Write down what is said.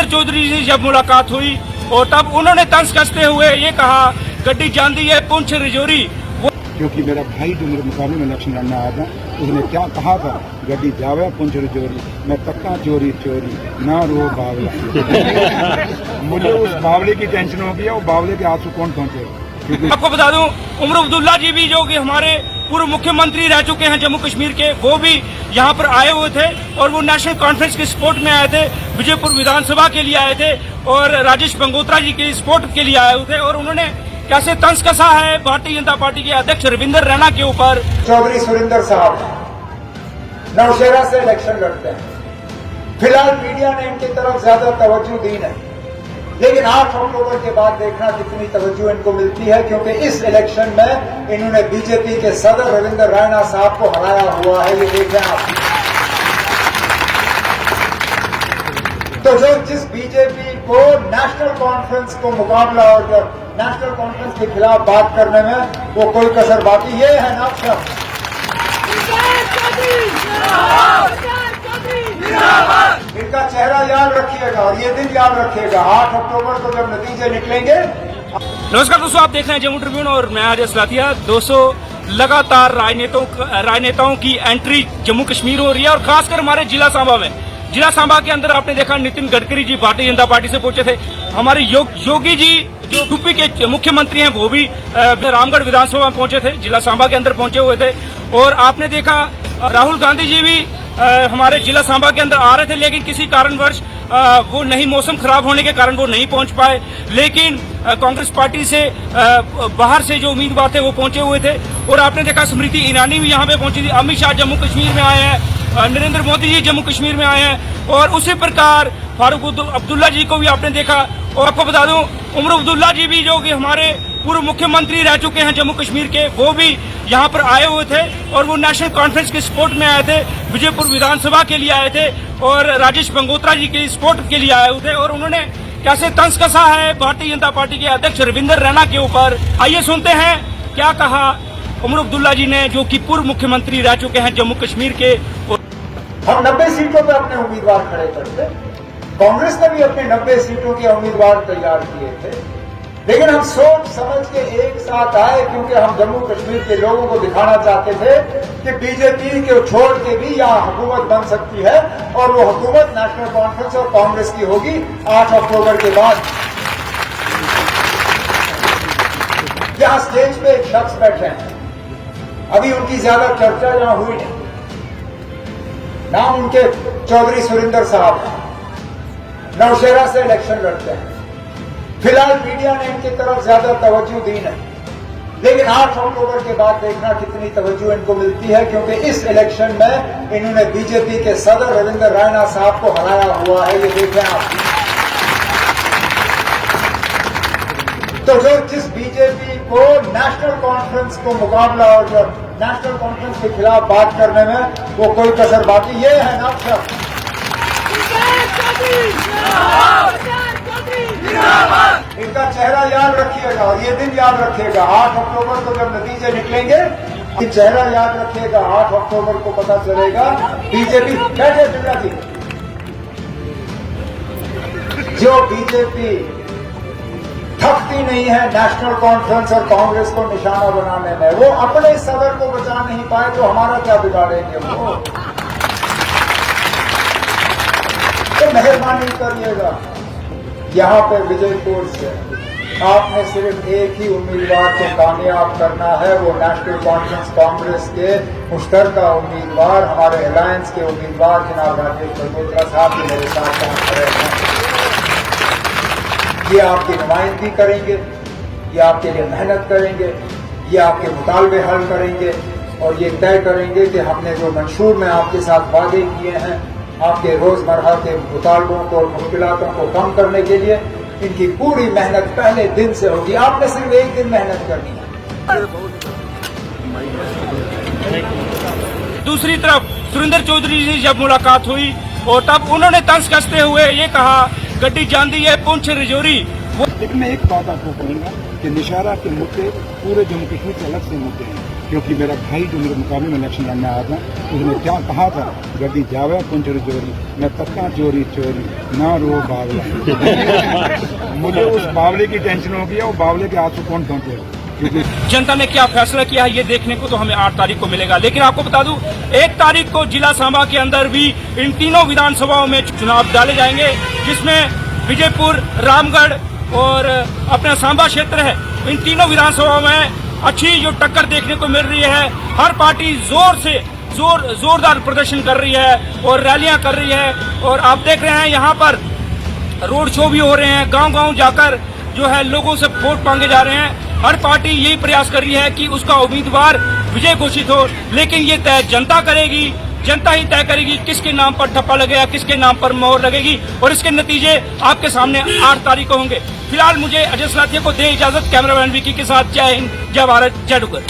चौधरी जी जब मुलाकात हुई और तब उन्होंने तंज कसते हुए ये कहा गड्डी जाती है पुंछ रजौरी। क्योंकि मेरा भाई जो मेरे मुकाबले में इलेक्शन लड़ना आया था उसने क्या कहा था, गड्डी जावे पुंछ रजौरी, मैं तक्का चोरी चोरी ना रो बावला। मुझे उस बावले की टेंशन हो गया, वो बावले के आंसू कौन पहुंचे। आपको बता दूं उमर अब्दुल्ला जी भी जो कि हमारे पूर्व मुख्यमंत्री रह चुके हैं जम्मू कश्मीर के, वो भी यहाँ पर आए हुए थे और वो नेशनल कॉन्फ्रेंस के सपोर्ट में आए थे, विजयपुर विधानसभा के लिए आए थे और राजेश बंगोत्रा जी के सपोर्ट के लिए आए हुए थे। और उन्होंने कैसे तंज कसा है भारतीय जनता पार्टी के अध्यक्ष रविंदर रैना के ऊपर। चौधरी सुरिंदर साहब नौशेरा से इलेक्शन लड़ते हैं। फिलहाल मीडिया ने इनकी तरफ ज्यादा तवज्जो दी नहीं, लेकिन 8 अक्टूबर के बाद देखना कितनी तवज्जो इनको मिलती है, क्योंकि इस इलेक्शन में इन्होंने बीजेपी के सदर रविंदर रैना साहब को हराया हुआ है। ये देखें आप। तो जो जिस बीजेपी को नेशनल कॉन्फ्रेंस को मुकाबला और नेशनल कॉन्फ्रेंस के खिलाफ बात करने में वो कोई कसर बाकी, ये है ना शब्द। इनका चेहरा याद रखिएगा और ये दिन याद रखिएगा 8 अक्टूबर को जब नतीजे निकलेंगे। नमस्कार दोस्तों, आप देख रहे हैं जम्मू ट्रिब्यून और मैं आज असलातिया। दोस्तों, लगातार राजनेताओं की एंट्री जम्मू कश्मीर हो रही है और खासकर हमारे जिला सांबा में। जिला सांबा के अंदर आपने देखा नितिन गडकरी जी भारतीय जनता पार्टी से पहुंचे थे। हमारे योगी जी जो यूपी के मुख्यमंत्री हैं वो भी रामगढ़ विधानसभा में पहुंचे थे, जिला सांबा के अंदर पहुंचे हुए थे। और आपने देखा राहुल गांधी जी भी हमारे जिला सांबा के अंदर आ रहे थे, लेकिन किसी कारणवश वो नहीं, मौसम खराब होने के कारण वो नहीं पहुंच पाए। लेकिन कांग्रेस पार्टी से बाहर से जो उम्मीदवार थे वो पहुंचे हुए थे। और आपने देखा स्मृति ईरानी भी यहाँ पे पहुंची थी, अमित शाह जम्मू कश्मीर में आए हैं, नरेंद्र मोदी जी जम्मू कश्मीर में आए हैं और उसी प्रकार फारूक अब्दुल्ला जी को भी आपने देखा। और आपको बता दूं उमर अब्दुल्ला जी भी जो कि हमारे पूर्व मुख्यमंत्री रह चुके हैं जम्मू कश्मीर के, वो भी यहाँ पर आए हुए थे और वो नेशनल कॉन्फ्रेंस के सपोर्ट में आए थे, विजयपुर विधानसभा के लिए आए थे और राजेश बंगोत्रा जी के सपोर्ट के लिए आए हुए थे। और उन्होंने कैसे तंज कसा है भारतीय जनता पार्टी के अध्यक्ष रविंदर रैना के ऊपर। आइए सुनते हैं क्या कहा उमर अब्दुल्ला जी ने, जो कि पूर्व मुख्यमंत्री रह चुके हैं जम्मू कश्मीर के। हम 90 सीटों पर अपने उम्मीदवार खड़े करते, कांग्रेस ने भी अपने 90 सीटों के उम्मीदवार तैयार किए थे, लेकिन हम सोच समझ के एक साथ आए, क्योंकि हम जम्मू कश्मीर के लोगों को दिखाना चाहते थे कि बीजेपी को छोड़ के भी यहाँ हुकूमत बन सकती है और वो हुकूमत नेशनल कॉन्फ्रेंस और कांग्रेस की होगी 8 अक्टूबर के बाद। यहाँ स्टेज पे एक शख्स बैठे हैं, अभी उनकी ज्यादा चर्चा यहाँ हुई नहीं, नाम उनके चौधरी सुरिंदर साहब हैं, नौशेरा से इलेक्शन लड़ते हैं। फिलहाल मीडिया ने इनकी तरफ ज्यादा तवज्जो दी नहीं, लेकिन 8 अक्टूबर के बाद देखना कितनी तवज्जो इनको मिलती है, क्योंकि इस इलेक्शन में इन्होंने बीजेपी के सदर रविंदर रैना साहब को हराया हुआ है। ये देखें आप। तो जो जिस बीजेपी को नेशनल कॉन्फ्रेंस को मुकाबला और नेशनल कॉन्फ्रेंस के खिलाफ बात करने में वो कोई कसर बाकी, ये है ना शब्द। इनका चेहरा याद रखिएगा और ये दिन याद रखिएगा 8 अक्टूबर को जब नतीजे निकलेंगे। ये चेहरा याद रखिएगा, 8 अक्टूबर को पता चलेगा बीजेपी कैसे जुड़ा थी। जो बीजेपी थकती नहीं है नेशनल कॉन्फ्रेंस और कांग्रेस को निशाना बनाने में, वो अपने सदर को बचा नहीं पाए तो हमारा क्या बिगाड़ेंगे वो। तो मेहरबानी करिएगा, यहाँ पे विजयपुर से आपने सिर्फ एक ही उम्मीदवार को कामयाब करना है, वो नेशनल कॉन्फ्रेंस कांग्रेस के मुश्तरका उम्मीदवार, हमारे अलायंस के उम्मीदवार जनाब राजेश बंगोत्रा साहब भी मेरे साथ काम कर रहे हैं। ये आपकी नुमाइंदगी करेंगे, ये आपके लिए मेहनत करेंगे, ये आपके मुतालबे हल करेंगे और ये तय करेंगे कि हमने जो मंशूर में आपके साथ वादे किए हैं, आपके रोजमर्रा के मुतालबों को और मुश्किलातों को कम करने के लिए, इनकी पूरी मेहनत पहले दिन से होगी। आपने सिर्फ एक दिन मेहनत करनी है। दूसरी तरफ सुरिंदर चौधरी जी जब मुलाकात हुई और तब उन्होंने तंज कसते हुए ये कहा गड्डी जाती है पुंछ रजौरी। लेकिन मैं एक बात आपको कहूंगा कि निशारा के मुद्दे पूरे जम्मू कश्मीर के अलग से मुद्दे हैं। क्योंकि मेरा भाई जो मेरे मुकाबले में इलेक्शन लड़ने आया था उसने क्या कहा था, गड्डी जावे पुंचर चोरी, मैं तक्का चोरी चोरी ना रो बावला। मुझे उस बावले की टेंशन हो गया, वो बावले के हाथ से कौन पहुंचे, क्योंकि जनता ने क्या फैसला किया है ये देखने को तो हमें 8 तारीख को मिलेगा। लेकिन आपको बता दूं 1 तारीख को जिला सांबा के अंदर भी इन तीनों विधानसभाओं में चुनाव डाले जाएंगे, जिसमें विजयपुर, रामगढ़ और अपना सांबा क्षेत्र है। इन तीनों विधानसभाओं में अच्छी जो टक्कर देखने को मिल रही है। हर पार्टी जोरदार प्रदर्शन कर रही है और रैलियां कर रही है। और आप देख रहे हैं यहाँ पर रोड शो भी हो रहे हैं, गांव-गांव जाकर जो है लोगों से वोट मांगे जा रहे हैं। हर पार्टी यही प्रयास कर रही है कि उसका उम्मीदवार विजय घोषित हो, लेकिन ये तय जनता करेगी। जनता ही तय करेगी किसके नाम पर ठप्पा लगेगा, किसके नाम पर मोहर लगेगी, और इसके नतीजे आपके सामने 8 तारीख को होंगे। फिलहाल मुझे अजय सलाथिया को दे इजाजत। कैमरामैन विकी के साथ जय हिंद, जय भारत, जय डुगर।